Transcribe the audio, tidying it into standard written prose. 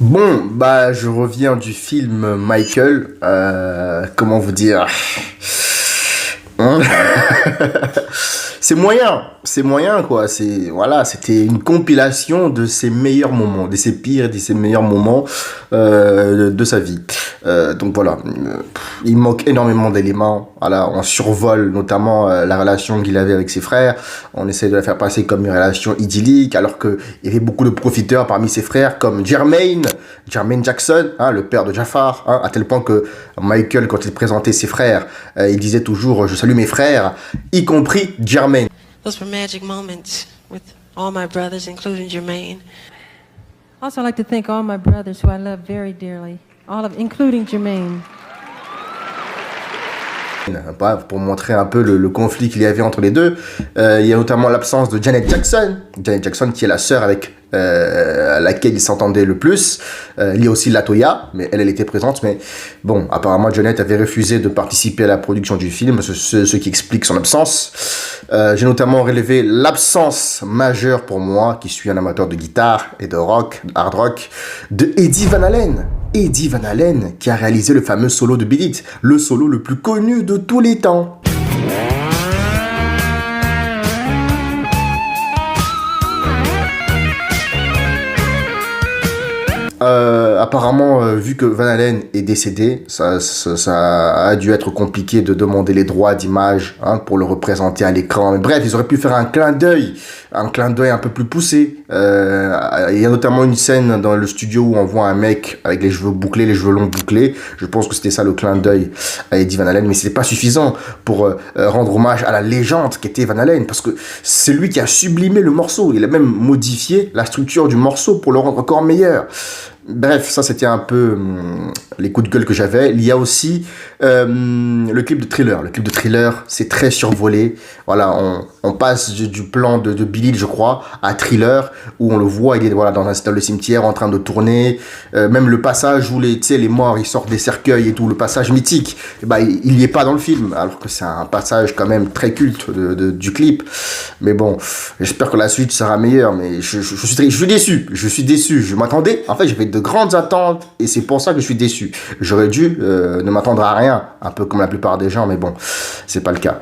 Bon, bah, je reviens du film Michael. Comment vous dire? Hein. C'est moyen quoi. C'est voilà, c'était une compilation de ses meilleurs moments, de ses pires et de ses meilleurs moments de sa vie. Donc voilà, il manque énormément d'éléments. Voilà, on survole notamment la relation qu'il avait avec ses frères. On essaie de la faire passer comme une relation idyllique, alors que il y avait beaucoup de profiteurs parmi ses frères, comme Jermaine Jackson, hein, le père de Jafar, hein, à tel point que Michael, quand il présentait ses frères, il disait toujours je salue mes frères, y compris Jermaine. Those were magic moments with all my brothers, including Jermaine. Also, I'd like to thank all my brothers who I love very dearly, including Jermaine. Pour montrer un peu le conflit qu'il y avait entre les deux. Il y a notamment l'absence de Janet Jackson. Janet Jackson qui est la sœur avec laquelle il s'entendait le plus. Il y a aussi Latoya, mais elle était présente. Mais bon, apparemment Janet avait refusé de participer à la production du film, ce qui explique son absence. J'ai notamment relevé l'absence majeure pour moi, qui suis un amateur de guitare et de rock, de hard rock, de Eddie Van Halen. Eddie Van Halen qui a réalisé le fameux solo de Beat It, le solo le plus connu de tous les temps. Apparemment, vu que Van Halen est décédé, ça a dû être compliqué de demander les droits d'image, hein, pour le représenter à l'écran. Mais bref, ils auraient pu faire un clin d'œil un peu plus poussé. Il y a notamment une scène dans le studio où on voit un mec avec les cheveux bouclés, les cheveux longs bouclés. Je pense que c'était ça le clin d'œil à Eddie Van Halen, mais c'était pas suffisant pour rendre hommage à la légende qu'était Van Halen, parce que c'est lui qui a sublimé le morceau. Il a même modifié la structure du morceau pour le rendre encore meilleur. Bref, ça c'était un peu les coups de gueule que j'avais. Il y a aussi le clip de Thriller. Le clip de Thriller, c'est très survolé. Voilà, on passe du plan de Bill Hill, je crois, à Thriller, où on le voit, il est voilà, dans le cimetière en train de tourner. Même le passage où les morts ils sortent des cercueils et tout, le passage mythique, il y est pas dans le film, alors que c'est un passage quand même très culte du clip. Mais bon, j'espère que la suite sera meilleure. Mais je suis déçu. Je suis déçu. Je m'attendais. En fait, j'avais de grandes attentes et c'est pour ça que je suis déçu. J'aurais dû ne m'attendre à rien, un peu comme la plupart des gens, mais bon, c'est pas le cas.